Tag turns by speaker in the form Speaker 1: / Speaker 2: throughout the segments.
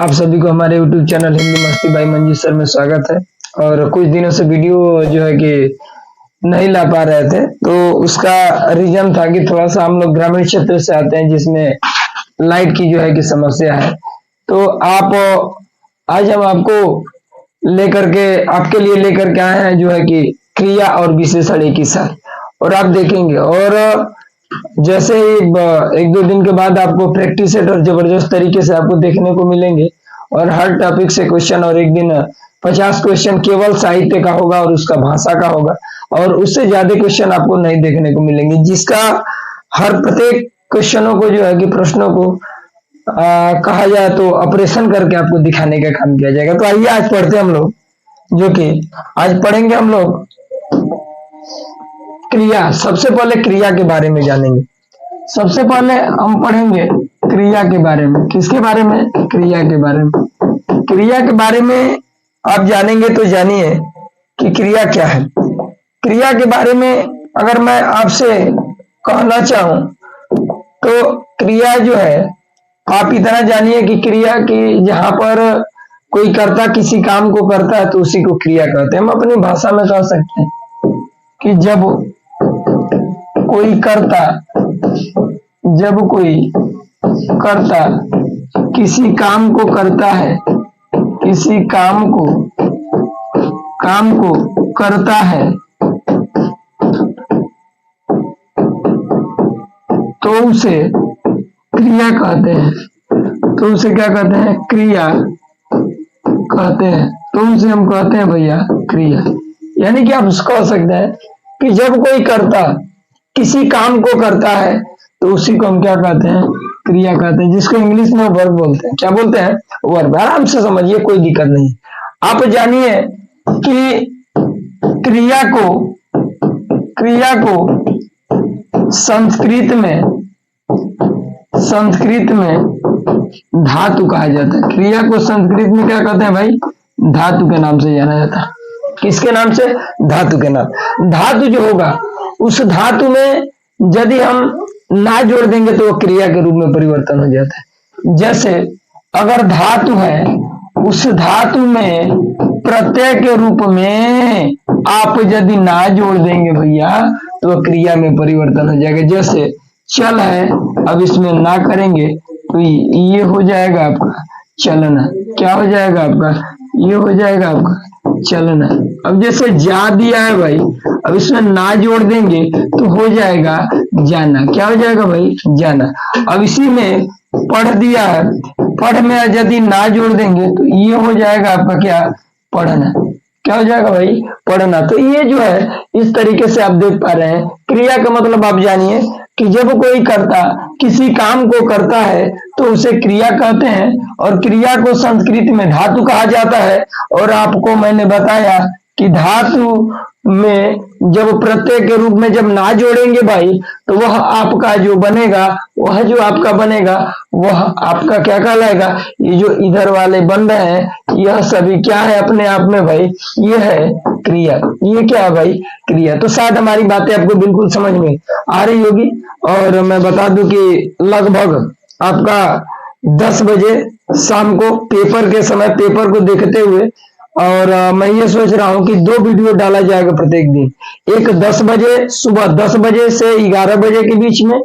Speaker 1: आप सभी को हमारे YouTube चैनल हिंदी मस्ती बाई मंजीत सर में स्वागत है। और कुछ दिनों से वीडियो जो है कि नहीं ला पा रहे थे, तो उसका रीजन था कि थोड़ा सा हम लोग ग्रामीण क्षेत्र से आते हैं जिसमें लाइट की जो है कि समस्या है। तो आज हम आपके लिए लेकर के आए हैं जो है कि क्रिया और विशेषण एक ही साथ, और आप देखेंगे। और जैसे ही एक दो दिन के बाद आपको प्रैक्टिस सेट और जबरदस्त तरीके से आपको देखने को मिलेंगे, और हर टॉपिक से क्वेश्चन, और एक दिन 50 क्वेश्चन केवल साहित्य का होगा और उसका भाषा का होगा, और उससे ज्यादा क्वेश्चन आपको नहीं देखने को मिलेंगे, जिसका हर प्रत्येक क्वेश्चनों को जो है कि प्रश्नों को कहा जाए तो ऑपरेशन करके आपको दिखाने का काम किया जाएगा। तो आइए आज पढ़ते हैं हम लोग, जो कि आज पढ़ेंगे हम लोग क्रिया। सबसे पहले क्रिया के बारे में जानेंगे। सबसे पहले हम पढ़ेंगे क्रिया के बारे में। किसके बारे में? क्रिया के बारे में। क्रिया के बारे में आप जानेंगे तो जानिए कि क्रिया क्या है। क्रिया के बारे में अगर मैं आपसे कहना चाहूं तो क्रिया जो है, आप इतना जानिए कि क्रिया की जहां पर कोई कर्ता किसी काम को करता है तो उसी को क्रिया कहते हैं। हम अपनी भाषा में कह सकते हैं कि जब कोई कर्ता किसी काम को करता है, किसी काम को करता है, तो उसे क्रिया कहते हैं। तो उसे क्या कहते हैं? क्रिया कहते हैं। तो उसे हम कहते हैं भैया क्रिया। यानी कि आप उसको कह सकते हैं कि जब कोई कर्ता किसी काम को करता है तो उसी को हम क्या कहते हैं? क्रिया कहते हैं, जिसको इंग्लिश में वर्ब बोलते हैं। क्या बोलते हैं? वर्ब। आराम से समझिए, कोई दिक्कत नहीं। आप जानिए कि क्रिया को संस्कृत में धातु कहा जाता है। क्रिया को संस्कृत में क्या कहते हैं भाई? धातु के नाम से जाना जाता है। किसके नाम से? धातु के नाम। धातु जो होगा, उस धातु में यदि हम ना जोड़ देंगे तो वो क्रिया के रूप में परिवर्तन हो जाता है। जैसे अगर धातु है, उस धातु में प्रत्यय के रूप में आप यदि ना जोड़ देंगे भैया तो वह क्रिया में परिवर्तन हो जाएगा। जैसे चल है, अब इसमें ना करेंगे तो ये हो जाएगा आपका चलना। क्या हो जाएगा आपका? ये हो जाएगा आपका चलना। अब जैसे जा दिया है भाई, अब इसमें ना जोड़ देंगे तो हो जाएगा जाना। क्या हो जाएगा भाई? जाना। अब इसी में पढ़ दिया है, पढ़ में यदि ना जोड़ देंगे तो ये हो जाएगा आपका क्या? पढ़ना। क्या हो जाएगा भाई? पढ़ना। तो ये जो है, इस तरीके से आप देख पा रहे हैं। क्रिया का मतलब आप जानिए कि जब कोई कर्ता किसी काम को करता है तो उसे क्रिया कहते हैं, और क्रिया को संस्कृत में धातु कहा जाता है। और आपको मैंने बताया कि धातु में जब प्रत्यय के रूप में जब ना जोड़ेंगे भाई तो वह आपका जो बनेगा, वह आपका क्या कहलाएगा? ये जो इधर वाले बन रहे हैं, यह सभी क्या है अपने आप में भाई? ये है क्रिया। ये क्या है भाई? क्रिया। तो शायद हमारी बातें आपको बिल्कुल समझ में आ रही होगी। और मैं बता दूं कि लगभग आपका 10 बजे शाम को पेपर के समय, पेपर को देखते हुए, और मैं ये सोच रहा हूँ कि 2 वीडियो डाला जाएगा प्रत्येक दिन। एक 10 बजे, सुबह 10 बजे से 11 बजे के बीच में,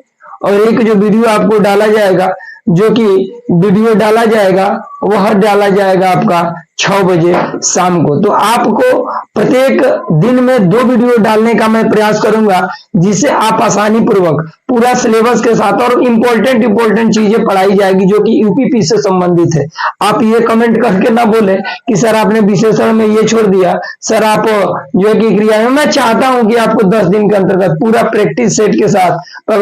Speaker 1: और एक जो वीडियो आपको डाला जाएगा, जो कि वीडियो डाला जाएगा वह डाला जाएगा आपका 6 बजे शाम को। तो आपको प्रत्येक दिन में 2 वीडियो डालने का मैं प्रयास करूंगा, जिससे आप आसानी पूर्वक पूरा सिलेबस के साथ और इम्पोर्टेंट चीजें पढ़ाई जाएगी जो कि यूपीपी से संबंधित है। आप ये कमेंट करके ना बोले कि सर आपने विशेषण में ये छोड़ दिया, सर आप जो है कि क्रिया में। मैं चाहता हूं कि आपको 10 दिन के अंतर्गत पूरा प्रैक्टिस सेट के साथ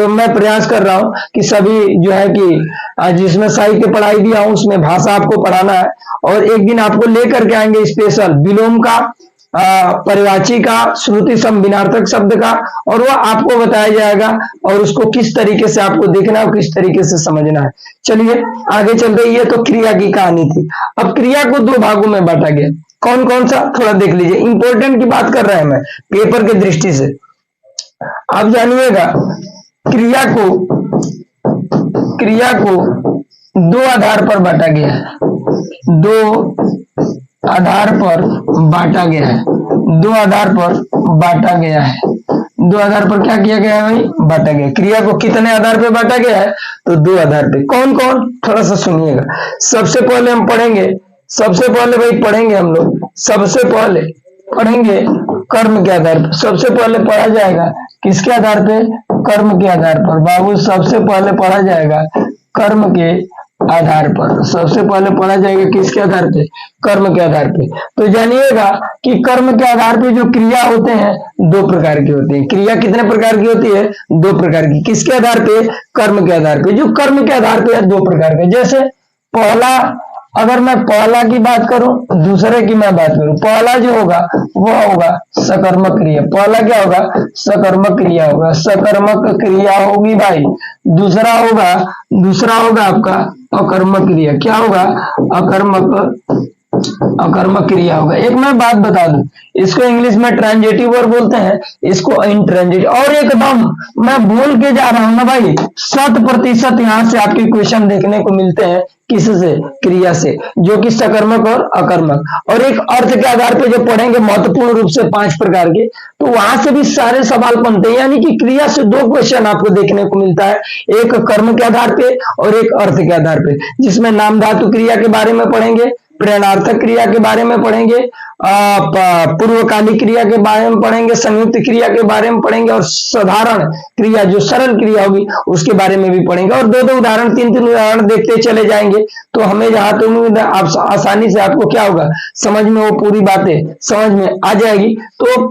Speaker 1: मैं प्रयास कर रहा हूं कि सभी जो है कि जिसमें साहित्य पढ़ाई दिया हूं उसमें भाषा आपको पढ़ाना है। और एक दिन आपको लेकर के आएंगे स्पेशल विलोम का, परिवाची का, श्रुति संविनार्थक शब्द का, और वह आपको बताया जाएगा और उसको किस तरीके से आपको देखना है और किस तरीके से समझना है। चलिए आगे चलते। ये तो क्रिया की कहानी थी। अब क्रिया को 2 भागों में बांटा गया। कौन कौन सा? थोड़ा देख लीजिए। इंपॉर्टेंट की बात कर रहे हैं मैं पेपर के दृष्टि से। आप जानिएगा क्रिया को 2 आधार पर बांटा गया है। दो आधार पर बांटा गया है। दो आधार पर बांटा गया है। दो आधार पर क्या किया गया है भाई? बांटा गया। क्रिया को कितने आधार पे बांटा गया है? तो दो आधार पे। कौन कौन? थोड़ा सा सुनिएगा। सबसे पहले हम पढ़ेंगे, सबसे पहले भाई पढ़ेंगे हम लोग, सबसे पहले पढ़ेंगे कर्म के आधार पर। सबसे पहले पढ़ा जाएगा किसके आधार पे? कर्म के आधार पर। बाबू सबसे पहले पढ़ा जाएगा कर्म के आधार पर। सबसे पहले पढ़ा जाएगा किसके आधार पे? कर्म के आधार पे। तो जानिएगा कि कर्म के आधार पे जो क्रिया होते हैं दो प्रकार की होती है। क्रिया कितने प्रकार की होती है? दो प्रकार की। किसके आधार पे? कर्म के आधार पे। जो कर्म के आधार पे है दो प्रकार के। जैसे पहला, अगर मैं पहला की बात करूं, दूसरे की मैं बात करूं, पहला जो होगा वो होगा सकर्मक क्रिया। पहला क्या होगा? सकर्मक क्रिया होगा। सकर्मक क्रिया होगी भाई। दूसरा होगा आपका अकर्मक क्रिया। क्या होगा? अकर्मक क्रिया होगा। एक मैं बात बता दूं, इसको इंग्लिश में ट्रांजिटिव वर्ब बोलते हैं, इसको इंट्रांजिटिव। और एकदम मैं भूल के जा रहा हूं ना भाई, 100% यहां से आपके क्वेश्चन देखने को मिलते हैं। किससे? क्रिया से, जो कि सकर्मक और अकर्मक। और एक अर्थ के आधार पे जो पढ़ेंगे महत्वपूर्ण रूप से 5 प्रकार के, तो वहां से भी सारे सवाल बनते हैं। यानी कि क्रिया से 2 क्वेश्चन आपको देखने को मिलता है, एक कर्म के आधार पे और एक अर्थ के आधार पे, जिसमें नाम धातु क्रिया के बारे में पढ़ेंगे, प्रेरणार्थक क्रिया के बारे में पढ़ेंगे, पूर्वकालिक क्रिया के बारे में पढ़ेंगे, संयुक्त क्रिया के बारे में पढ़ेंगे, और साधारण क्रिया जो सरल क्रिया होगी उसके बारे में भी पढ़ेंगे। और 2-2 उदाहरण, 3-3 उदाहरण देखते चले जाएंगे। तो हमें जहां तक आप आसानी से आपको क्या होगा, समझ में वो पूरी बातें समझ में आ जाएगी। तो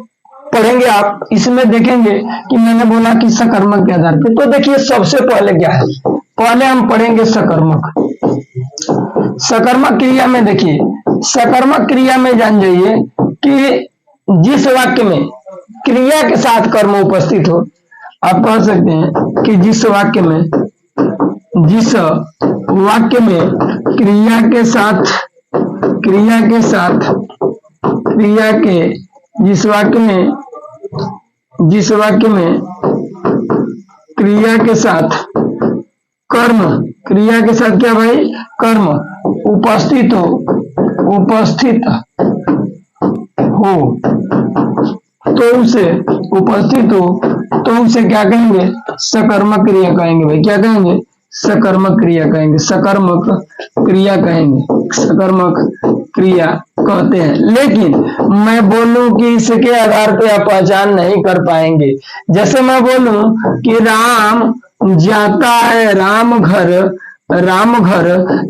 Speaker 1: पढ़ेंगे आप, इसमें देखेंगे कि मैंने बोला कि सकर्मक के आधार पे। तो देखिए सबसे पहले क्या है, पहले हम पढ़ेंगे सकर्मक। सकर्मक क्रिया में देखिए, सकर्मक क्रिया में जान जाइए कि जिस वाक्य में क्रिया के साथ कर्म उपस्थित हो, आप कह सकते हैं कि जिस वाक्य में क्रिया के साथ कर्म, क्रिया के साथ क्या भाई? कर्म उपस्थित हो, तो उसे क्या कहेंगे? सकर्मक क्रिया कहेंगे भाई। क्या कहेंगे? सकर्मक क्रिया कहेंगे। सकर्मक क्रिया कहेंगे, सकर्मक क्रिया कहते हैं। लेकिन मैं बोलूं कि इसके आधार पे आप पहचान नहीं कर पाएंगे। जैसे मैं बोलूं कि राम जाता है, राम घर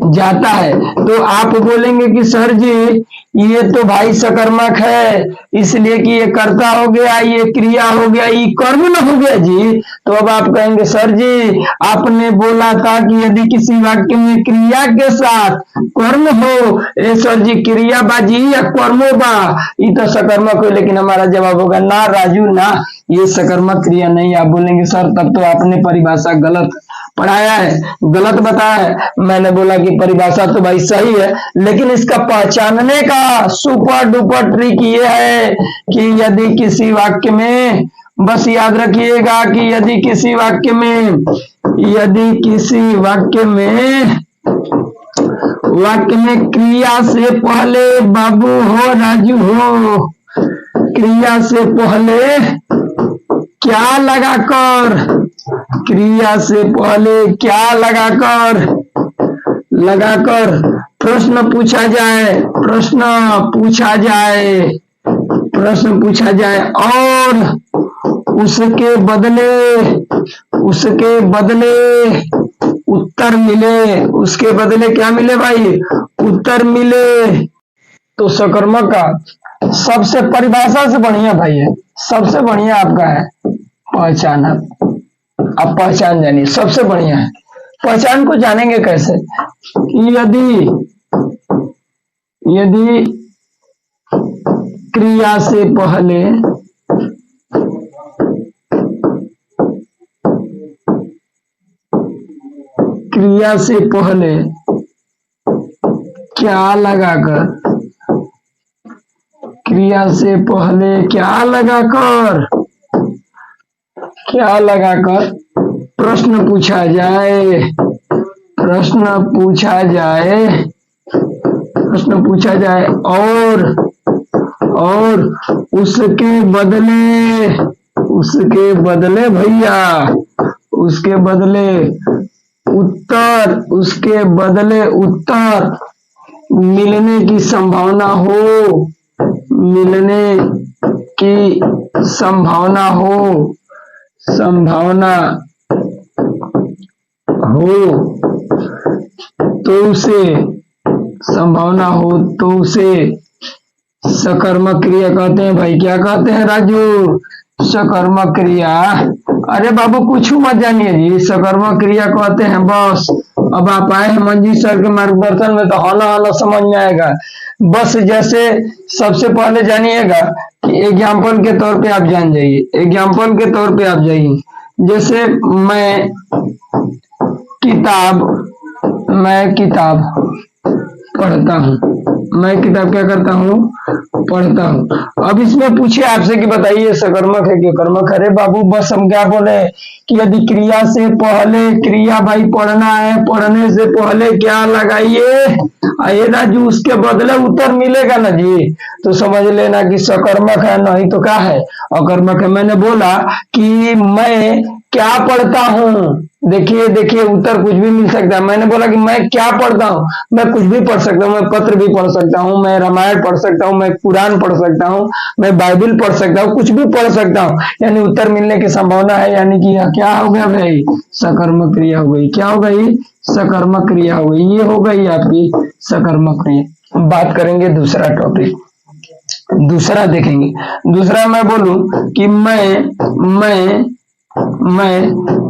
Speaker 1: जाता है, तो आप बोलेंगे कि सर जी ये तो भाई सकर्मक है, इसलिए कि ये कर्ता हो गया, ये क्रिया हो गया, ये कर्म न हो गया जी। तो अब आप कहेंगे सर जी आपने बोला था कि यदि किसी वाक्य में क्रिया के साथ कर्म हो, सर जी क्रिया बाजी या कर्मो बा, ये तो सकर्मक हो। लेकिन हमारा जवाब होगा ना राजू ना, ये सकर्मक क्रिया नहीं। आप बोलेंगे सर तब तो आपने परिभाषा गलत पढ़ाया है, गलत बताया है। मैंने बोला कि परिभाषा तो भाई सही है, लेकिन इसका पहचानने का सुपर डुपर ट्रिक ये है कि यदि किसी वाक्य में, बस याद रखिएगा कि यदि किसी वाक्य में क्रिया से पहले बाबू हो राजू हो, क्रिया से पहले क्या लगाकर, क्रिया से पहले क्या लगाकर प्रश्न पूछा जाए और उसके बदले उत्तर मिले। उसके बदले क्या मिले भाई? उत्तर मिले। तो सकर्मक का सबसे परिभाषा से बढ़िया भाई है, सबसे बढ़िया आपका है पहचान। आप पहचान जानिए, सबसे बढ़िया है। पहचान को जानेंगे कैसे? यदि क्रिया से पहले क्या लगाकर प्रश्न पूछा जाए प्रश्न पूछा जाए और उसके बदले भैया, उसके बदले उत्तर मिलने की संभावना हो तो उसे सकर्मक क्रिया कहते हैं भाई। क्या कहते हैं राजू? सकर्मक क्रिया। अरे बाबू कुछ मत जानिए जी, सकर्मक क्रिया कहते हैं बस। अब आप आए हैं मंजीत सर के मार्गदर्शन में तो हौला समझ में आएगा। बस जैसे सबसे पहले जानिएगा कि एग्जाम्पल के तौर पे आप जान जाइए। जैसे मैं किताब पढ़ता हूँ। अब इसमें पूछे आपसे कि बताइए सकर्मक है कि कर्मक? अरे बाबू बस हम क्या बोले कि यदि क्रिया से पहले, क्रिया भाई पढ़ना है, पढ़ने से पहले क्या लगाइए? आइए राजू, उसके बदले उत्तर मिलेगा ना जी, तो समझ लेना कि सकर्मक है, नहीं तो क्या है? अकर्मक है। मैंने बोला कि मैं क्या पढ़ता हूँ, देखिए उत्तर कुछ भी मिल सकता है। मैंने बोला कि मैं क्या पढ़ता हूँ, मैं कुछ भी पढ़ सकता हूँ, मैं पत्र भी पढ़ सकता हूँ, मैं रामायण पढ़ सकता हूँ, मैं कुरान पढ़ सकता हूँ, मैं बाइबिल पढ़ सकता हूँ, कुछ भी पढ़ सकता हूँ, यानी उत्तर मिलने की संभावना है। यानी कि यह क्या हो गया भाई? सकर्मक क्रिया हो गई। क्या हो गई? सकर्मक क्रिया हो गई। ये हो गई आपकी सकर्मक क्रिया। बात करेंगे दूसरा टॉपिक, दूसरा देखेंगे। दूसरा मैं बोलूं कि मैं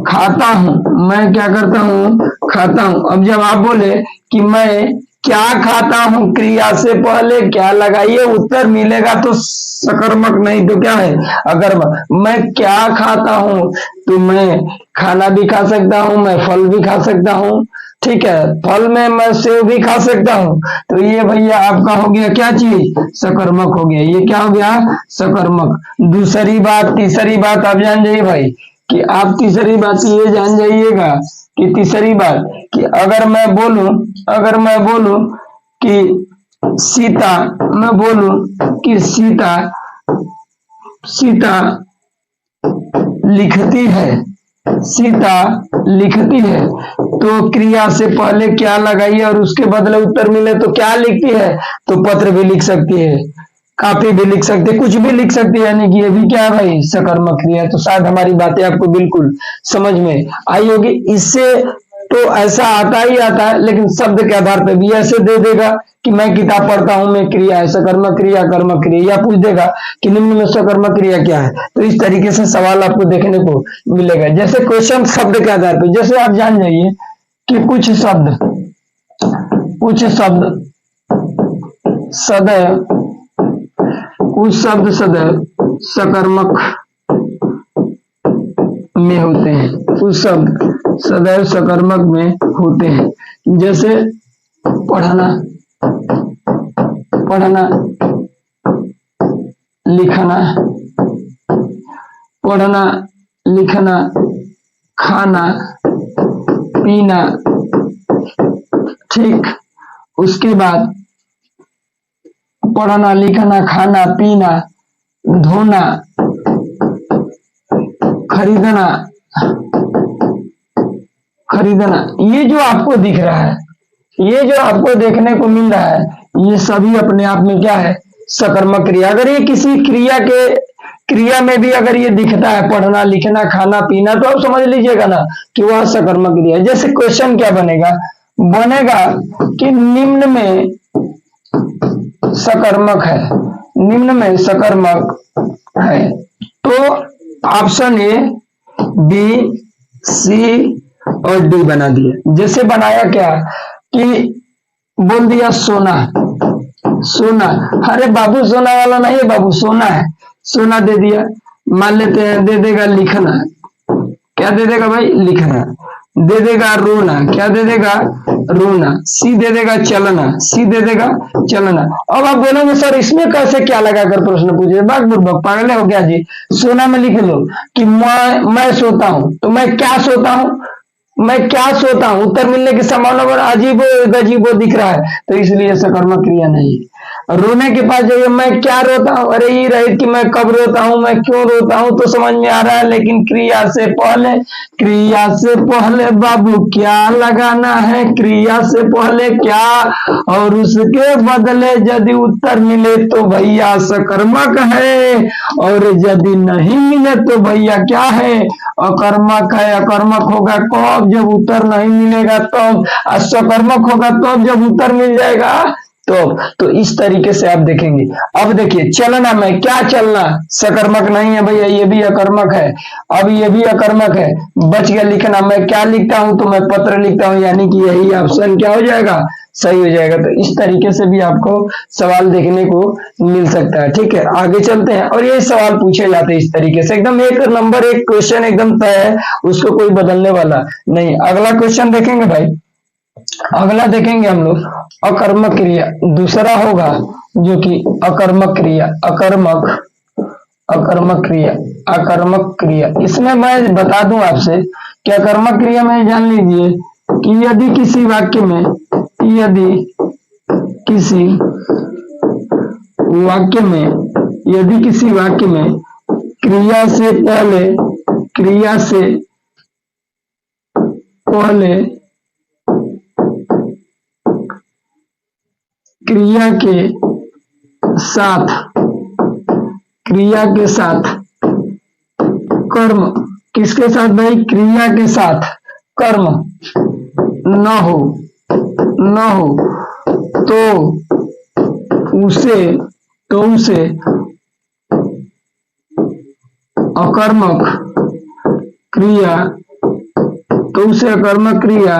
Speaker 1: खाता हूं, मैं क्या करता हूं? खाता हूं। अब जब आप बोले कि मैं क्या खाता हूं, क्रिया से पहले क्या लगाइए? उत्तर मिलेगा तो सकर्मक, नहीं तो क्या है? अकर्मक। मैं क्या खाता हूं, तो मैं खाना भी खा सकता हूं, मैं फल भी खा सकता हूं, ठीक है। फल में मैं सेव भी खा सकता हूं, तो ये भैया आपका हो गया क्या चीज? सकर्मक हो गया। ये क्या हो गया? सकर्मक। तीसरी बात आप जान जाइए भाई, कि आप तीसरी बात ये जान जाइएगा कि तीसरी बात कि अगर मैं बोलूं कि सीता, मैं बोलूं कि सीता लिखती है, तो क्रिया से पहले क्या लगाइए और उसके बदले उत्तर मिले तो क्या लिखती है? तो पत्र भी लिख सकती है, कापी भी लिख सकते, कुछ भी लिख सकते, यानी कि ये भी क्या है भाई? सकर्मक क्रिया। तो शायद हमारी बातें आपको बिल्कुल समझ में आई होगी। इससे तो ऐसा आता है, लेकिन शब्द के आधार पर भी ऐसे दे देगा कि मैं किताब पढ़ता हूं, मैं क्रिया है, सकर्मक क्रिया, कर्मक क्रिया, या पूछ देगा कि निम्न में सकर्मक क्रिया क्या है। तो इस तरीके से सवाल आपको देखने को मिलेगा। जैसे क्वेश्चन शब्द के आधार पर, जैसे आप जान जाइए कि कुछ शब्द सदैव सकर्मक में होते हैं, कुछ शब्द सदैव सकर्मक में होते हैं। जैसे पढ़ना, लिखना, खाना, पीना, ठीक। उसके बाद पढ़ना, लिखना, खाना, पीना, धोना, खरीदना, ये जो आपको दिख रहा है, ये जो आपको देखने को मिल रहा है, ये सभी अपने आप में क्या है? सकर्मक क्रिया। अगर ये किसी क्रिया में भी अगर ये दिखता है, पढ़ना, लिखना, खाना, पीना, तो आप समझ लीजिएगा ना कि वह सकर्मक क्रिया है। जैसे क्वेश्चन क्या बनेगा कि निम्न में सकर्मक है, तो ऑप्शन ए, बी, सी और डी बना दिया। जैसे बनाया क्या कि बोल दिया सोना, अरे बाबू सोना वाला नहीं है बाबू, सोना है, सोना दे दिया। मान लेते हैं दे देगा लिखना, क्या दे देगा भाई? लिखना। दे देगा रोना, क्या दे देगा? रोना। सी दे देगा चलना, अब आप बोलोगे सर इसमें कैसे क्या लगाकर प्रश्न पूछे? बात बुर्बक पागल हो गया जी। सोना में लिख लो कि मैं सोता हूं, तो मैं क्या सोता हूं? मैं क्या सोता हूं, उत्तर मिलने की संभावना पर अजीबो गजीबो दिख रहा है, तो इसलिए सकर्मक क्रिया नहीं है। रोने के पास जाइए, मैं क्या रोता हूं, अरे ये रहे कि मैं कब रोता हूं, मैं क्यों रोता हूं, तो समझ में आ रहा है, लेकिन क्रिया से पहले बाबू क्या लगाना है, क्रिया से पहले क्या, और उसके बदले यदि उत्तर मिले तो भैया सकर्मक है, और यदि नहीं मिले तो भैया क्या है, अकर्मक है। अकर्मक होगा कब, जब उत्तर नहीं मिलेगा तब, सकर्मक होगा तब जब उत्तर मिल जाएगा तो इस तरीके से आप देखेंगे। अब देखिए चलना में क्या चलना, सकर्मक नहीं है भैया, ये भी अकर्मक है, अब ये भी अकर्मक है, बच गया लिखना। मैं क्या लिखता हूं, तो मैं पत्र लिखता हूं, यानी कि यही ऑप्शन क्या हो जाएगा, सही हो जाएगा। तो इस तरीके से भी आपको सवाल देखने को मिल सकता है। ठीक है, आगे चलते हैं, और ये सवाल पूछे जाते हैं इस तरीके से, एकदम एक नंबर एक क्वेश्चन एकदम तय है, उसको कोई बदलने वाला नहीं। अगला क्वेश्चन देखेंगे भाई, अगला देखेंगे हम लोग अकर्मक क्रिया, दूसरा होगा जो कि अकर्मक क्रिया, अकर्मक क्रिया। इसमें मैं बता दूं आपसे कि अकर्मक क्रिया में जान लीजिए कि यदि किसी वाक्य में क्रिया से पहले क्रिया के साथ कर्म, किसके साथ भाई, क्रिया के साथ कर्म न हो तो उसे अकर्मक क्रिया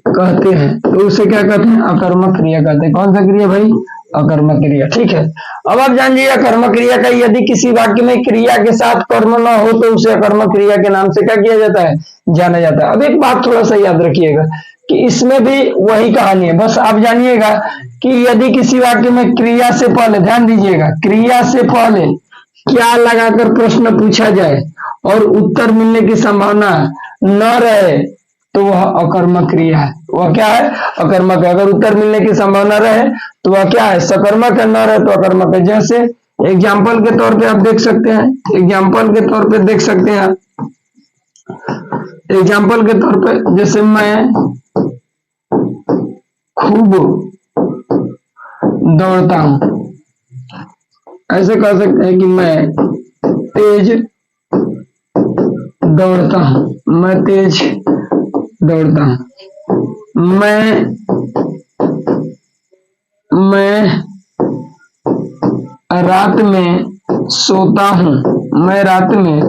Speaker 1: कहते हैं। तो उसे क्या कहते हैं, अकर्मक क्रिया कहते हैं। कौन सा क्रिया भाई, अकर्मक क्रिया। ठीक है, अब आप जान लीजिए अकर्मक क्रिया का, यदि किसी वाक्य में क्रिया के साथ कर्म न हो तो उसे अकर्मक क्रिया के नाम से क्या किया जाता है, जाना जाता है। अब एक बात थोड़ा सा याद रखिएगा कि इसमें भी वही कहानी है, बस आप जानिएगा कि यदि किसी वाक्य में क्रिया से पहले, ध्यान दीजिएगा, क्रिया से पहले क्या लगाकर प्रश्न पूछा जाए और उत्तर मिलने की संभावना न रहे तो वह अकर्मक क्रिया है। वह क्या है, अकर्मक है। अगर उत्तर मिलने की संभावना रहे तो वह क्या है, सकर्मक है, न रहे तो अकर्मक है। जैसे एग्जाम्पल के तौर पे आप देख सकते हैं, एग्जाम्पल के तौर पे जैसे मैं खूब दौड़ता हूं, ऐसे कह सकते हैं कि मैं तेज दौड़ता हूं, मैं रात में सोता हूं, मैं रात में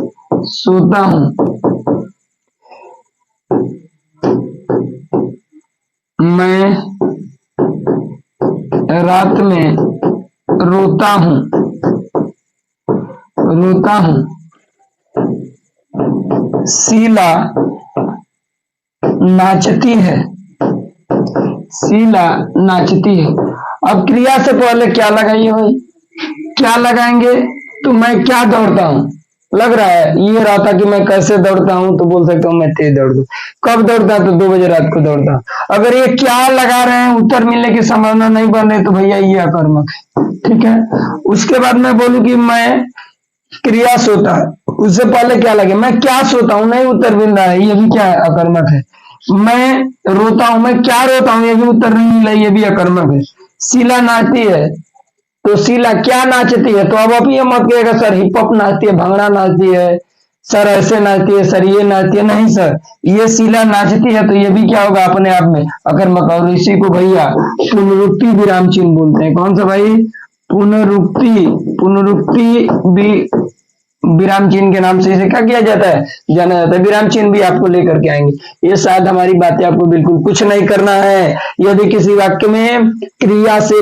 Speaker 1: रोता हूं, शीला नाचती है। अब क्रिया से पहले क्या लगाइए भाई, क्या लगाएंगे, तो मैं क्या दौड़ता हूं लग रहा है, ये रहा था कि मैं कैसे दौड़ता हूं, तो बोल सकता हूं मैं तेज दौड़ता हूं। कब दौड़ता, तो 2 बजे रात को दौड़ता हूं। अगर ये क्या लगा रहे हैं, उत्तर मिलने की संभावना नहीं बन रही, तो भैया ये अकर्मक है। ठीक है, उसके बाद मैं बोलूं कि मैं क्रिया सोता है, उससे पहले क्या लगे, मैं क्या सोता हूं, नहीं उत्तर मिल रहा है, ये भी क्या है, अकर्मक है। मैं रोता हूं, मैं क्या रोता हूं, ये भी उत्तर नहीं मिला, ये भी अकर्मक है। शीला नाचती है, तो शीला क्या नाचती है, तो अब आप ये मत कहिएगा सर हिप हॉप नाचती है, भंगड़ा नाचती है, सर ऐसे नाचती है, सर ये नाचती है, नहीं सर, ये शीला नाचती है, तो ये भी क्या होगा, अपने आप में अकर्मक। और इसी को भैया पुनरुक्ति विराम चिन्ह बोलते हैं। कौन सा भाई, पुनरुक्ति विराम चिन्ह के नाम से इसे क्या किया जाता है, जाना जाता है। विराम चिन्ह भी आपको लेकर के आएंगे। ये शायद हमारी बातें आपको बिल्कुल कुछ नहीं करना है। यदि किसी वाक्य में क्रिया से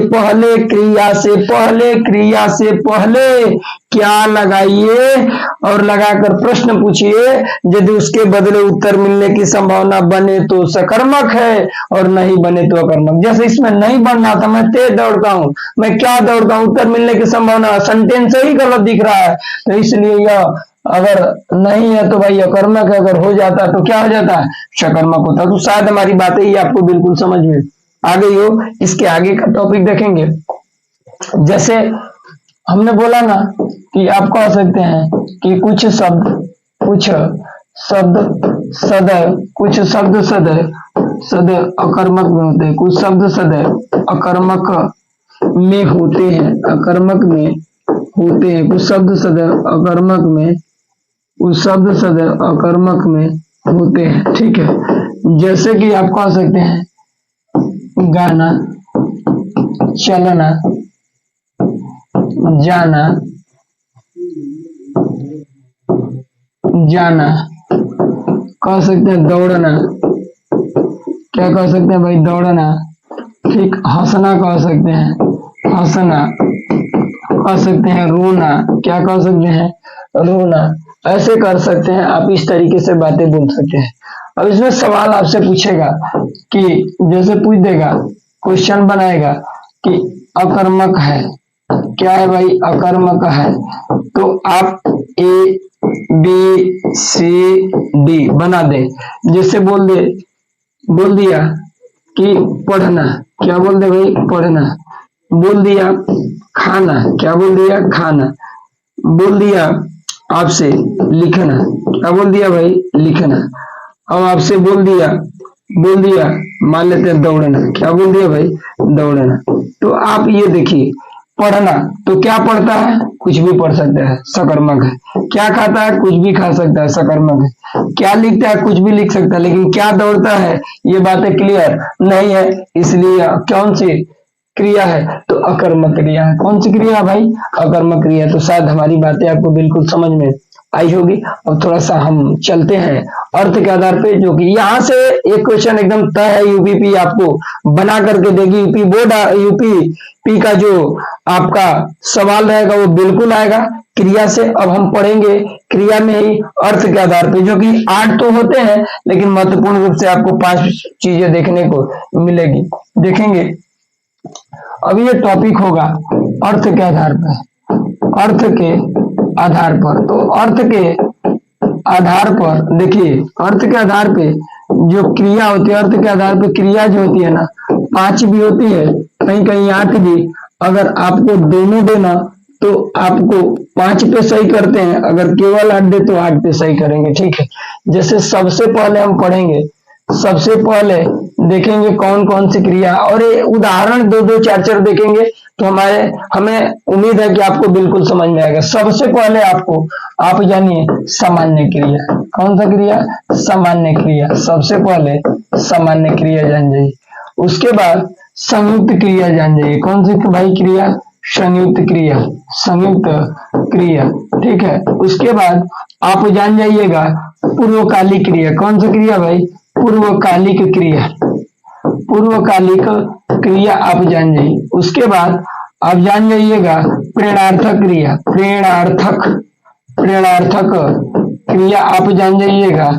Speaker 1: पहले क्या लगाइए और लगाकर प्रश्न पूछिए, यदि उसके बदले उत्तर मिलने की संभावना बने तो सकर्मक है और नहीं बने तो अकर्मक। जैसे इसमें नहीं बनना था, मैं तेज दौड़ता हूं, मैं क्या दौड़ता हूं, उत्तर मिलने की संभावना, सेंटेंस ही गलत दिख रहा है, तो इसलिए यह अगर नहीं है तो भाई अकर्मक है, अगर हो जाता तो क्या हो जाता है, सकर्मक होता। तो शायद हमारी बातें ही आपको बिल्कुल समझ में आ गई हो। इसके आगे का टॉपिक देखेंगे। जैसे हमने बोला ना कि आप कह सकते हैं कि कुछ शब्द सदैव अकर्मक में होते हैं, कुछ शब्द सदैव अकर्मक में होते हैं, अकर्मक में होते हैं, कुछ शब्द सदैव अकर्मक में, कुछ शब्द सदैव अकर्मक में होते हैं। ठीक है, जैसे कि आप कह सकते हैं गाना, चलना, जाना, कह सकते हैं दौड़ना, क्या कह सकते हैं भाई, दौड़ना। ठीक, हंसना कह सकते हैं, हंसना, कह सकते हैं रोना, क्या कह सकते हैं, रोना। ऐसे कर सकते हैं आप, इस तरीके से बातें बोल सकते हैं। अब इसमें सवाल आपसे पूछेगा कि जैसे पूछ देगा, क्वेश्चन बनाएगा कि अकर्मक है, क्या है भाई, अकर्मक है, तो आप ए बी सी डी बना दे। जैसे बोल दिया कि पढ़ना, क्या बोल दे भाई, पढ़ना। बोल दिया खाना, क्या बोल दिया, खाना। बोल दिया आपसे लिखना, क्या बोल दिया भाई, लिखना। अब आपसे बोल दिया मान लेते हैं दौड़ना, क्या बोल दिया भाई, दौड़ना। तो आप ये देखिए, पढ़ना तो क्या पढ़ता है, कुछ भी पढ़ सकता है, सकर्मक है। क्या खाता है, कुछ भी खा सकता है, सकर्मक है। क्या लिखता है, कुछ भी लिख सकता है, लेकिन क्या दौड़ता है, ये बातें क्लियर नहीं है, इसलिए कौन सी क्रिया है, तो अकर्मक क्रिया है। कौन सी क्रिया भाई, अकर्मक क्रिया। तो शायद हमारी बातें आपको बिल्कुल समझ में आई होगी। अब थोड़ा सा हम चलते हैं अर्थ के आधार पे, जो कि यहाँ से एक क्वेश्चन एकदम तय है, यूपीपी आपको बना करके देगी, यूपी बोर्ड, यूपी का जो आपका सवाल रहेगा वो बिल्कुल आएगा क्रिया से। अब हम पढ़ेंगे क्रिया में ही अर्थ के आधार पे, जो कि 8 तो होते हैं, लेकिन महत्वपूर्ण रूप से आपको 5 चीजें देखने को मिलेगी, देखेंगे। अब ये टॉपिक होगा अर्थ के आधार पर, अर्थ के आधार पर। तो अर्थ के आधार पर देखिए, अर्थ के आधार पे जो क्रिया होती है, अर्थ के आधार पे क्रिया जो होती है ना, 5 भी होती है, कहीं कहीं 8 भी। अगर आपको दोनों देना तो आपको 5 पे सही करते हैं, अगर केवल 8 दे तो 8 पे सही करेंगे। ठीक है, जैसे सबसे पहले हम पढ़ेंगे, सबसे पहले देखेंगे कौन कौन सी क्रिया, और ये उदाहरण 2-2 4-4 देखेंगे तो हमें उम्मीद है कि आपको बिल्कुल समझ में आएगा। सबसे पहले आप जानिए सामान्य क्रिया। कौन सा क्रिया, सामान्य क्रिया। सबसे पहले सामान्य क्रिया जान जाइए, उसके बाद संयुक्त क्रिया जान जाइए। कौन सी भाई क्रिया, संयुक्त क्रिया, संयुक्त क्रिया। ठीक है, उसके बाद आप जान जाइएगा पूर्वकालिक क्रिया। कौन सी क्रिया भाई, पूर्वकालिक क्रिया, पूर्वकालिक क्रिया आप जान जाइए। उसके बाद आप जान जाइएगा प्रेरणार्थक क्रिया, प्रेरणार्थक क्रिया आप जान जाइएगा।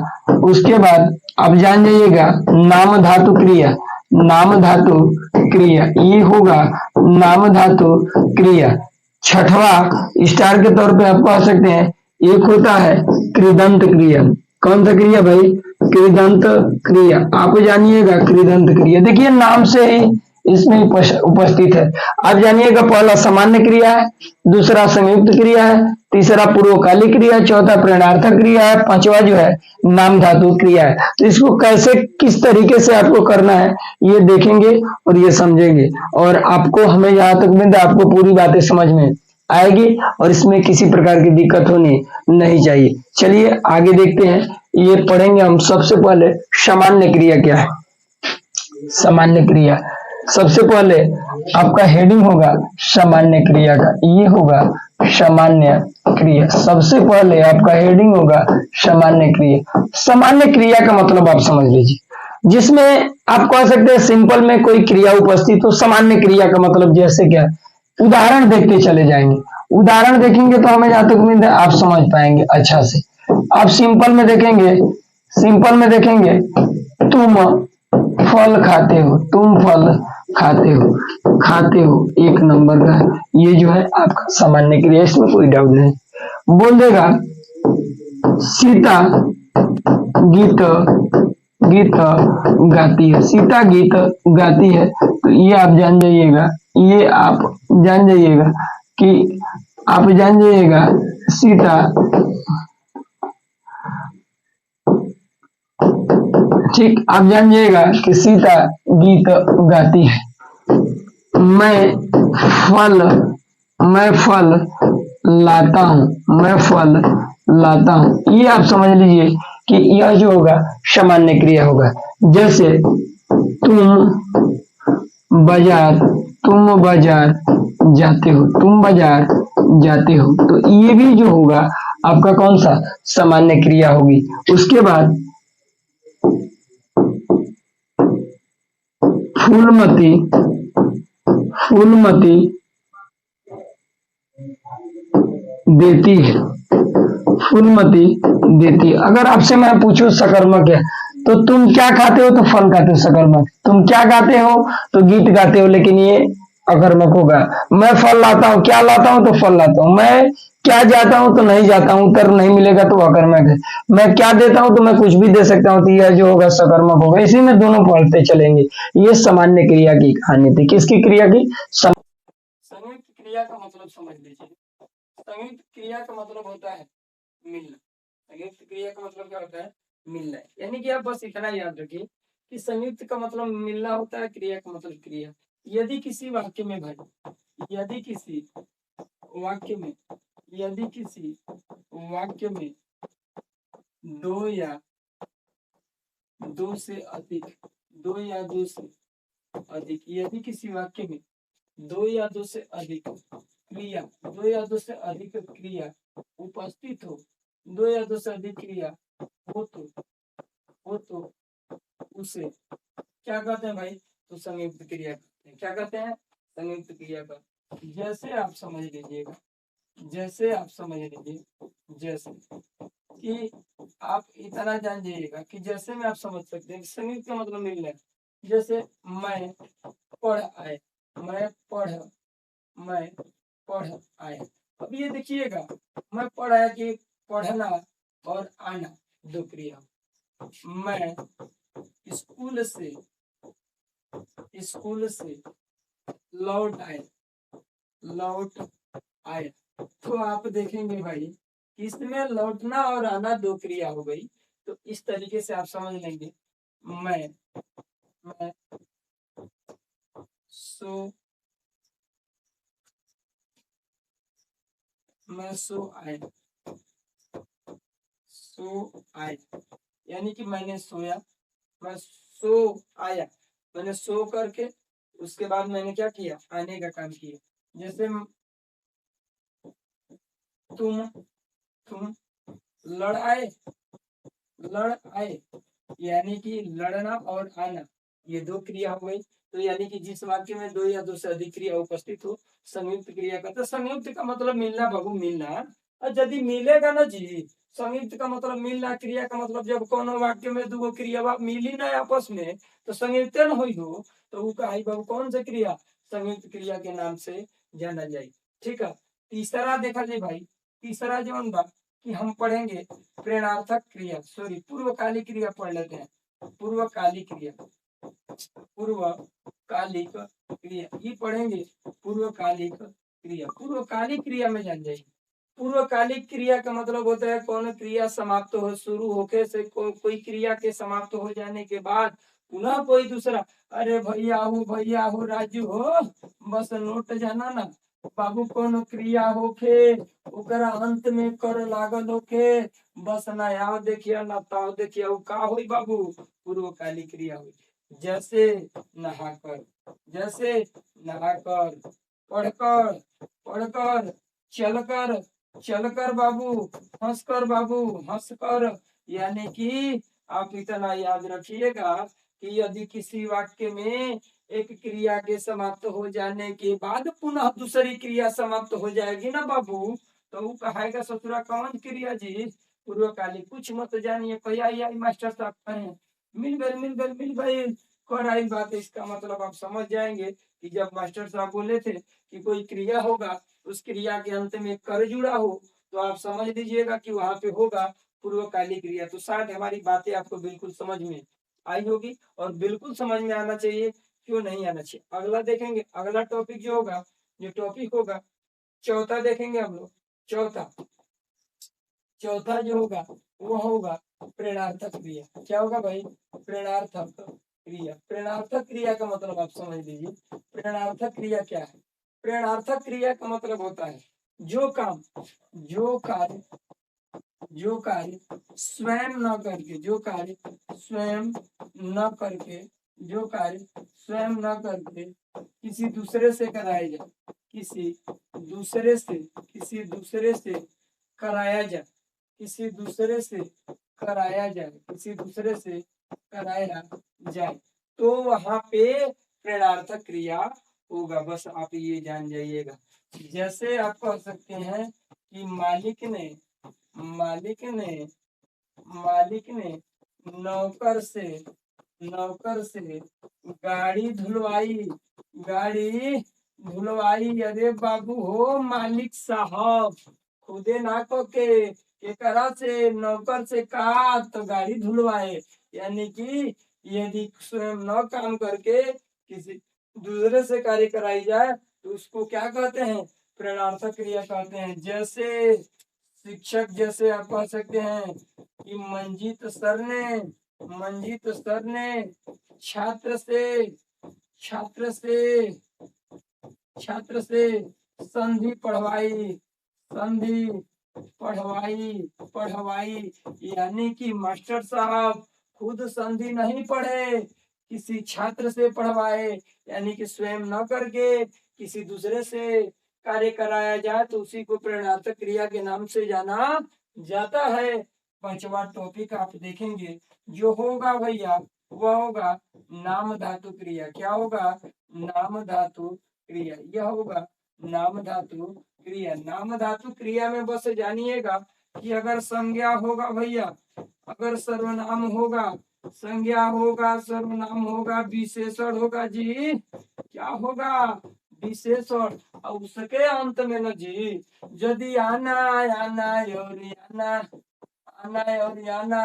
Speaker 1: उसके बाद आप जान जाइएगा नाम धातु क्रिया, नाम धातु क्रिया, ये होगा नाम धातु क्रिया। छठवां स्टार के तौर पे आप कह सकते हैं, एक होता है कृदंत क्रिया। कौन सा क्रिया भाई, कृदंत क्रिया, आप जानिएगा कृदंत क्रिया। देखिए नाम से ही इसमें उपस्थित है। आप जानिएगा पहला सामान्य क्रिया है, दूसरा संयुक्त क्रिया है, तीसरा पूर्वकालिक क्रिया है, चौथा प्रेरणार्थक क्रिया है, पांचवा जो है नाम धातु क्रिया है। तो इसको कैसे किस तरीके से आपको करना है ये देखेंगे और ये समझेंगे, और आपको हमें जहां तक उम्मीद है आपको पूरी बातें समझ में आएगी और इसमें किसी प्रकार की दिक्कत होनी नहीं चाहिए। चलिए आगे देखते हैं, ये पढ़ेंगे हम। सबसे पहले सामान्य क्रिया क्या है, सामान्य क्रिया। सबसे पहले आपका हेडिंग होगा सामान्य क्रिया का, ये होगा सामान्य क्रिया। सबसे पहले आपका हेडिंग होगा सामान्य क्रिया। सामान्य क्रिया का मतलब आप समझ लीजिए, जिसमें आप कह सकते हैं सिंपल में कोई क्रिया उपस्थित हो। सामान्य क्रिया का मतलब जैसे क्या, उदाहरण देखते चले जाएंगे। उदाहरण देखेंगे तो हमें जहां तक उम्मीद है आप समझ पाएंगे अच्छा से। आप सिंपल में देखेंगे, सिंपल में देखेंगे, तुम फल खाते हो, तुम फल खाते हो, खाते हो एक नंबर का है। ये जो है आपका सामान्य क्रिया, इसमें कोई डाउट नहीं। बोल देगा सीता गीत, गीत गाती है, सीता गीत गाती है, तो ये आप जान जाइएगा, ये आप जान जाइएगा कि आप जान जाइएगा सीता, ठीक, आप जान जाइएगा कि सीता गीत गाती है। मैं फल, मैं फल लाता हूँ, मैं फल लाता हूँ, ये आप समझ लीजिए कि यह जो होगा सामान्य क्रिया होगा। जैसे तुम बाजार, तुम बाजार जाते हो, तुम बाजार जाते हो, तो ये भी जो होगा आपका कौन सा सामान्य क्रिया होगी। उसके बाद फूलमती, फूलमती देती है, फूलमती देती है। अगर आपसे मैं पूछूं सकर्मक है, तो तुम क्या खाते हो, तो फल खाते हो सकर्मक। तुम क्या गाते हो, तो गीत गाते हो, लेकिन ये अकर्मक होगा। मैं फल लाता हूँ, क्या लाता हूँ, तो फल लाता हूँ। मैं क्या जाता हूँ, तो नहीं जाता हूँ, उत्तर नहीं मिलेगा तो अकर्मक है। मैं क्या देता हूँ, तो मैं कुछ भी दे सकता हूँ, तो यह जो होगा सकर्मक होगा। इसी में दोनों पढ़ते चलेंगे। ये सामान्य क्रिया की कहानी थी। किसकी क्रिया की? संयुक्त क्रिया का मतलब समझ लीजिए। संयुक्त क्रिया का मतलब होता है मिलना। संयुक्त क्रिया का मतलब क्या होता है? मिलना। यानी कि आप बस इतना याद रखिए कि संयुक्त का मतलब मिलना होता है, क्रिया का मतलब क्रिया। यदि किसी वाक्य में भाई, यदि किसी वाक्य में, यदि किसी वाक्य में दो या दो से अधिक, दो या दो से अधिक, यदि किसी वाक्य में दो या दो से अधिक क्रिया, दो या दो से अधिक क्रिया उपस्थित हो, दो या दो से अधिक क्रिया हो तो उसे क्या कहते हैं भाई? तो संयुक्त क्रिया कहते हैं। क्या कहते हैं? संयुक्त क्रिया का। जैसे आप समझ लीजिएगा, जैसे आप समझ लीजिए, जैसे कि आप इतना जान जाइएगा कि जैसे में आप समझ सकते हैं संयुक्त का मतलब मिलना है। जैसे मैं पढ़ आए, मैं पढ़, मैं पढ़ आया। अब ये देखिएगा, मैं पढ़ आया कि पढ़ना और आना दो क्रिया। मैं स्कूल से, स्कूल से लौट आए, लौट आए, तो आप देखेंगे भाई इसमें लौटना और आना दो क्रिया हो गई। तो इस तरीके से आप समझ लेंगे मैं सो, मैं सो आए, सो आए, यानी कि मैंने सोया, मैं सो आया, मैंने सो करके उसके बाद मैंने क्या किया? आने का काम किया। जैसे तुम, तुम लड़ आए, लड़ आए, यानी कि लड़ना और आना ये दो क्रिया हो गई। तो यानी कि जिस वाक्य में दो या दो से अधिक क्रिया उपस्थित हो, संयुक्त क्रिया का। तो संयुक्त का मतलब मिलना बाबू, मिलना। और यदि मिलेगा ना जी, संयुक्त का मतलब मिलना, क्रिया का मतलब जब कोनो वाक्य में दो क्रिया मिली ना आपस में, तो संयुक्त न हुई हो, तो वो कहा बाबू कौन सा क्रिया? संयुक्त क्रिया के नाम से जाना जाए। ठीक है। तीसरा देखा जाए भाई, तीसरा जो बा कि हम पढ़ेंगे प्रेरणार्थक क्रिया, सॉरी पूर्वकालिक क्रिया पढ़ लेते हैं। पूर्वकालिक क्रिया, पूर्वकालिक क्रिया ये पढ़ेंगे। पूर्वकालिक क्रिया, पूर्वकालिक क्रिया में जान जाइए। पूर्वकालिक क्रिया का मतलब होता है कौन क्रिया समाप्त हो, शुरू होके से कोई क्रिया के समाप्त हो जाने के बाद पुनः कोई दूसरा। अरे भैया हो राजू हो, बस नोट जाना ना बाबू, कौन क्रिया होके ओकरा अंत में कर लागल होके, बस ना आओ देखिए ना ताओ देखिए, वो का होई बाबू? पूर्वकालिक क्रिया हुई। जैसे नहाकर, जैसे नहाकर, पढ़कर, पढ़कर, चलकर, चलकर बाबू, हंसकर बाबू, हंसकर। यानी कि आप इतना याद रखिएगा कि यदि किसी वाक्य में एक क्रिया के समाप्त हो जाने के बाद पुनः दूसरी क्रिया समाप्त हो जाएगी ना बाबू, तो वो कहेगा ससुरा कौन क्रिया जी, पूर्वकालिक। कुछ मत जानिए, कही आई मास्टर साहब कहें मिल गई कराई बात। इसका मतलब आप समझ जाएंगे कि जब मास्टर साहब बोले थे कि कोई क्रिया होगा, उस क्रिया के अंत में कर जुड़ा हो, तो आप समझ लीजिएगा कि वहां पे होगा पूर्वकालिक क्रिया। तो शायद हमारी बातें आपको बिल्कुल समझ में आई होगी, और बिल्कुल समझ में आना चाहिए, क्यों नहीं आना चाहिए। अगला देखेंगे, अगला टॉपिक जो होगा, जो टॉपिक होगा चौथा देखेंगे हम लोग। चौथा चौथा जो होगा वो होगा प्रेरणार्थक क्रिया। क्या होगा भाई, प्रेरणार्थक क्रिया। प्रेरणार्थक क्रिया का मतलब आप समझ लीजिए, प्रेरणार्थक क्रिया क्या है। प्रेरणार्थक क्रिया का मतलब होता है जो काम, जो कार्य, जो कार्य स्वयं न करके, जो कार्य स्वयं न करके, जो कार्य स्वयं न करके किसी दूसरे से कराया जाए, किसी दूसरे से, किसी दूसरे से कराया जाए, किसी दूसरे से कराया जाए, किसी दूसरे से कराया जाए, तो वहां पे प्रेरणार्थक क्रिया होगा। बस आप ये जान जाइएगा। जैसे आप कह सकते हैं कि मालिक ने, मालिक ने, मालिक ने नौकर से, नौकर से गाड़ी धुलवाई, गाड़ी धुलवाई। अरे बाबू हो मालिक साहब, खुदे ना को के करा से, नौकर से कहा तो गाड़ी धुलवाए। यानी कि यदि स्वयं न काम करके किसी दूसरे से कार्य कराई जाए तो उसको क्या कहते हैं, प्रेरणार्थक क्रिया कहते हैं। जैसे शिक्षक, जैसे आप कह सकते हैं कि मंजीत सर ने, मंजीत सर ने छात्र से, छात्र से, छात्र से संधि पढ़वाई, संधि पढ़वाई, पढ़वाई। यानी कि मास्टर साहब खुद संधि नहीं पढ़े, किसी छात्र से पढ़वाए। यानी कि स्वयं न करके किसी दूसरे से कार्य कराया जाए तो उसी को प्रेरणार्थक क्रिया के नाम से जाना जाता है। पांचवा टॉपिक आप देखेंगे जो होगा भैया, वह होगा नाम धातु क्रिया। क्या होगा, नाम धातु क्रिया। यह होगा नाम धातु क्रिया। नाम धातु क्रिया में बस जानिएगा कि अगर संज्ञा होगा भैया, अगर सर्वनाम होगा, संज्ञा होगा, सर्वनाम होगा, विशेषण होगा जी, क्या होगा, विशेषण। और उसके अंत में न जी यदि आना, आना और आना, आना और आना।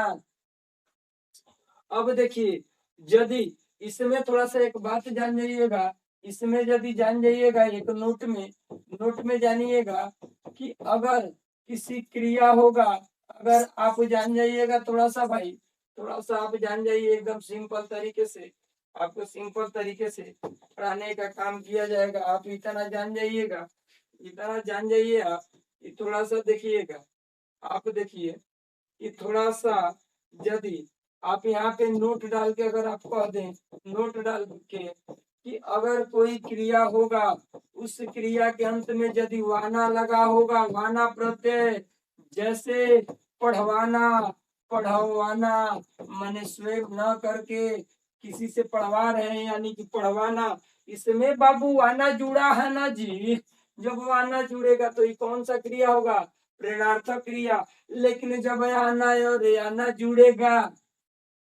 Speaker 1: अब देखिए, यदि इसमें थोड़ा सा एक बात जान जाइएगा, इसमें यदि जान जाइएगा एक नोट में, नोट में जानिएगा कि अगर किसी क्रिया होगा, अगर आप जान जाइएगा थोड़ा सा भाई, थोड़ा सा आप जान जाइए एकदम सिंपल तरीके से, आपको सिंपल तरीके से पढ़ाने का काम किया जाएगा। आप इतना जान जाइएगा, इतना जान जाइए आप, थोड़ा सा देखिएगा। आप देखिए कि थोड़ा सा यदि आप यहाँ पे नोट डाल के अगर आप कह दें, नोट डाल के कि अगर कोई क्रिया होगा, उस क्रिया के अंत में यदि वाना लगा होगा, वाना प्रत्यय, जैसे पढ़वाना, पढ़वाना, मैंने स्वयं न करके किसी से पढ़वा रहे हैं, यानी कि पढ़वाना। इसमें बाबू वाना जुड़ा है ना जी, जब वाना जुड़ेगा तो ये कौन सा क्रिया होगा, प्रेरणार्थक क्रिया। लेकिन जब आना और आना जुड़ेगा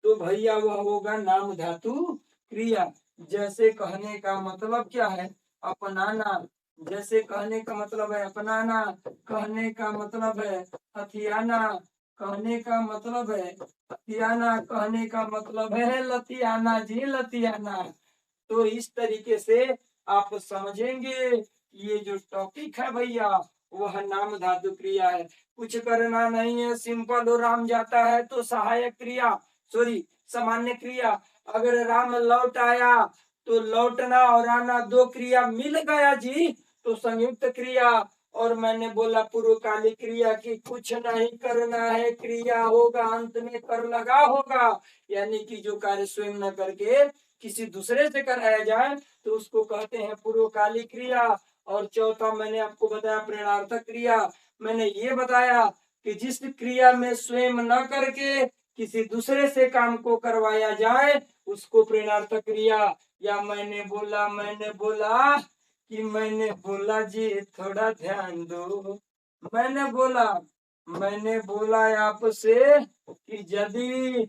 Speaker 1: तो भैया वह होगा नाम धातु क्रिया। जैसे कहने का मतलब क्या है, अपनाना। जैसे कहने का मतलब है अपनाना, कहने का मतलब है हथियाना, कहने का मतलब है हथियाना, कहने का मतलब है लतियाना जी, लतियाना। तो इस तरीके से आप समझेंगे ये जो टॉपिक है भैया वह नाम धातु क्रिया है। कुछ करना नहीं है, सिंपल। और राम जाता है तो सहायक क्रिया, सॉरी सामान्य क्रिया। अगर राम लौट आया तो लौटना और आना दो क्रिया मिल गया जी तो संयुक्त क्रिया। और मैंने बोला पूर्वकालिक क्रिया की कुछ नहीं करना है, क्रिया होगा अंत में कर लगा होगा। यानी कि जो कार्य स्वयं न करके किसी दूसरे से कराया जाए तो उसको कहते हैं पूर्वकालिक क्रिया। और चौथा मैंने आपको बताया प्रेरणार्थक क्रिया। मैंने ये बताया कि जिस क्रिया में स्वयं न करके
Speaker 2: किसी दूसरे से काम को करवाया जाए उसको प्रेरणार्थक क्रिया। या मैंने बोला कि मैंने बोला जी थोड़ा ध्यान दो। मैंने बोला आपसे कि यदि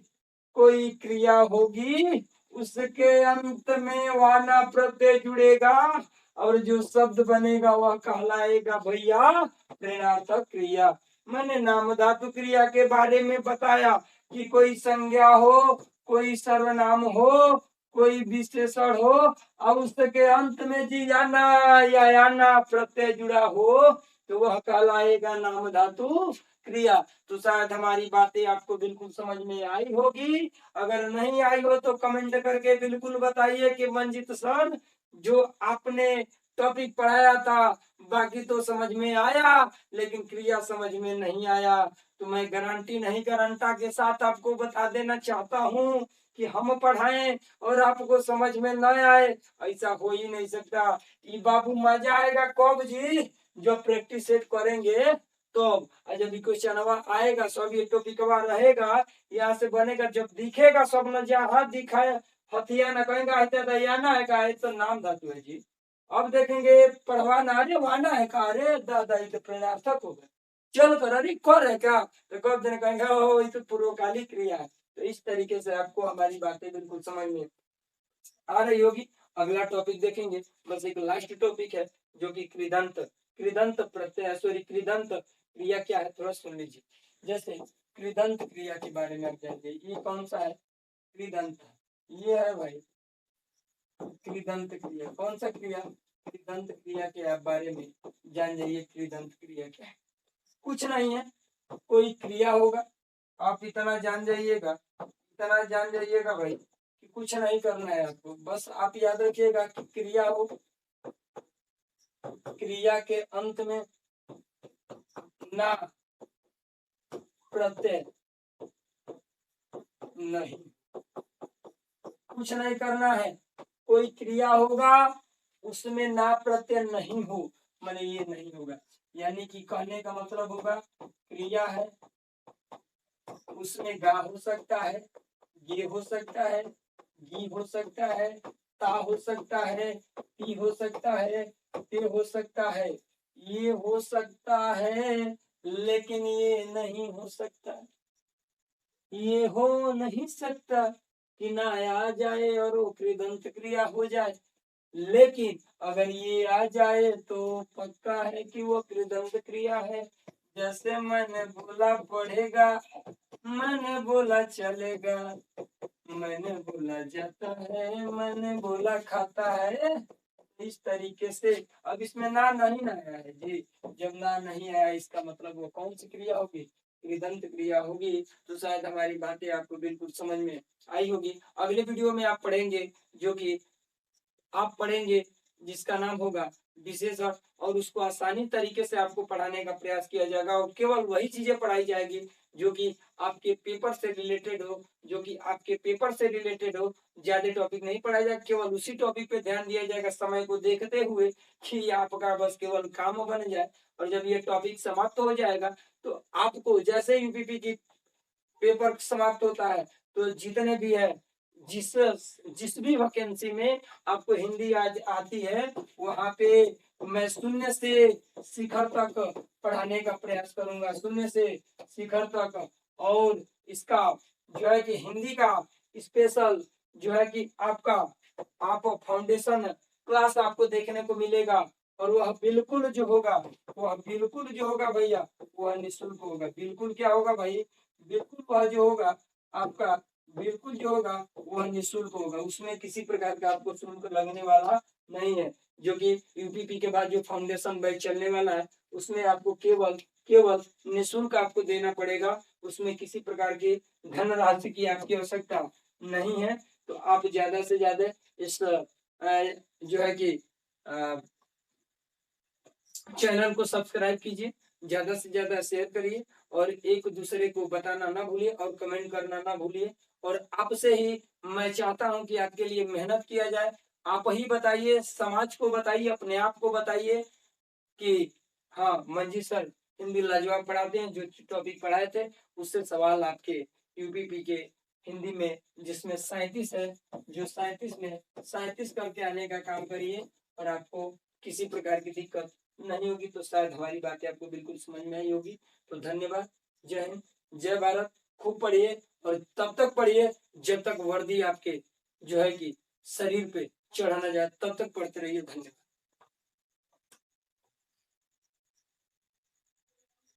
Speaker 2: कोई क्रिया होगी उसके अंत में वाना प्रत्यय जुड़ेगा और जो शब्द बनेगा वह कहलाएगा भैया प्रेरणार्थक क्रिया। मैंने नाम धातु क्रिया के बारे में बताया कि कोई संज्ञा हो, कोई सर्वनाम हो, कोई विशेषण हो और उसके अंत में जी आना या आना प्रत्यय जुड़ा हो तो वह कहलाएगा नाम धातु क्रिया। तो शायद हमारी बातें आपको बिल्कुल समझ में आई होगी। अगर नहीं आई हो तो कमेंट करके बिल्कुल बताइए कि मंजित सर जो आपने टॉपिक पढ़ाया था बाकी तो समझ में आया लेकिन क्रिया समझ में नहीं आया। तो मैं गारंटी नहीं गारंटा के साथ आपको बता देना चाहता हूँ कि हम पढ़ाएं और आपको समझ में न आए ऐसा हो ही नहीं सकता। ये बाबू मजा आएगा कब जी जब प्रैक्टिस सेट करेंगे तो जब भी क्वेश्चन आएगा सब ये टॉपिक रहेगा यहाँ से बनेगा जब दिखेगा सब न जहाँ दिखाए हथिया न कहेंगे या ना है तो नाम धातु है जी। अब देखेंगे पढ़वाना अरे वाना है का अरे दादा ये तो प्रेरणार्थक होगा चल कर अरे कर है क्या तो कब दिन कहेंगे ओ ये तो पूर्वकालिक क्रिया है। तो इस तरीके से आपको हमारी बातें बिल्कुल समझ में आ रही होगी। अगला टॉपिक देखेंगे बस एक लास्ट टॉपिक है जो कि कृदंत कृदंत प्रत्यय सॉरी कृदंत क्रिया क्या है थोड़ा सुन लीजिए। जैसे कृदंत क्रिया के बारे में आप जानिए ये कौन सा है कृदंत ये है भाई कृदंत क्रिया। कौन सा क्रिया कृदंत क्रिया के आप बारे में जान जाइए। कृदंत क्रिया क्या है कुछ नहीं है कोई क्रिया होगा आप इतना जान जाइएगा भाई कि कुछ नहीं करना है आपको बस आप याद रखिएगा कि क्रिया हो क्रिया के अंत में ना प्रत्यय नहीं कुछ नहीं करना है। कोई क्रिया होगा उसमें ना प्रत्यय नहीं हो माने ये नहीं होगा यानी कि कहने का मतलब होगा क्रिया है उसमें गा हो सकता है ये हो सकता है गी हो सकता है ता हो सकता है ती हो सकता है ते हो सकता है ये हो सकता है लेकिन ये नहीं हो सकता ये हो नहीं सकता कि ना आ जाए और वो कृदंत क्रिया हो जाए। लेकिन अगर ये आ जाए तो पक्का है कि वो कृदंत क्रिया है। जैसे मैंने बोला पढ़ेगा मैंने बोला चलेगा मैंने बोला जाता है मैंने बोला खाता है। इस तरीके से अब इसमें ना नहीं ना आया है जी जब ना नहीं आया इसका मतलब वो कौन सी क्रिया होगी कृदंत क्रिया होगी। तो शायद हमारी बातें आपको बिल्कुल समझ में आई होगी। अगले वीडियो में आप पढ़ेंगे जो कि आप पढ़ेंगे जिसका नाम होगा विशेषण और उसको आसानी तरीके से आपको पढ़ाने का प्रयास किया जाएगा और केवल वही चीजें पढ़ाई जाएगी जो कि आपके पेपर से रिलेटेड हो ज्यादा टॉपिक नहीं पढ़ाया जाएगा केवल उसी टॉपिक पे ध्यान दिया जाएगा समय को देखते हुए कि आपका बस केवल काम बन जाए। और जब ये टॉपिक समाप्त हो जाएगा तो आपको जैसे यूपीपी की पेपर समाप्त होता है तो जितने भी है जिस जिस भी वैकेंसी में आपको हिंदी आज आती है वहां पे मैं शून्य से शिखर तक पढ़ाने का प्रयास करूंगा शून्य से शिखर तक। और इसका जो है कि हिंदी का स्पेशल जो है कि आपका आप फाउंडेशन क्लास आपको देखने को मिलेगा और वह बिल्कुल जो होगा भैया वह निःशुल्क होगा। बिल्कुल क्या होगा भाई बिल्कुल वह जो होगा आपका बिल्कुल जो होगा वह निःशुल्क होगा उसमें किसी प्रकार का आपको शुल्क लगने वाला नहीं है। जो कि यूपीपी के बाद जो फाउंडेशन बैच चलने वाला है उसमें आपको केवल निःशुल्क आपको देना पड़ेगा उसमें किसी प्रकार की धनराशि की आपकी आवश्यकता नहीं है। तो आप ज्यादा से ज्यादा इस जो है कि चैनल को सब्सक्राइब कीजिए ज्यादा से ज्यादा शेयर करिए और एक दूसरे को बताना ना भूलिए और कमेंट करना ना भूलिए। और आपसे ही मैं चाहता हूं कि आपके लिए मेहनत किया जाए। आप ही बताइए समाज को बताइए अपने आप को बताइए कि हाँ मंजी सर हिंदी लाजवाब पढ़ाते हैं जो टॉपिक पढ़ाए थे उससे सवाल आपके यूपीपी के हिंदी में, जिसमें 37 है, जो 37 में 37 करके आने का काम करिए और आपको किसी प्रकार की दिक्कत नहीं होगी। तो शायद हमारी बातें आपको बिल्कुल समझ में आई होगी। तो धन्यवाद। जय हिंद, जय भारत। खूब पढ़िए और तब तक पढ़िए जब तक वर्दी आपके जो है कि शरीर पे चढ़ा ना जाए, तब तक पढ़ते रहिए। धन्यवाद।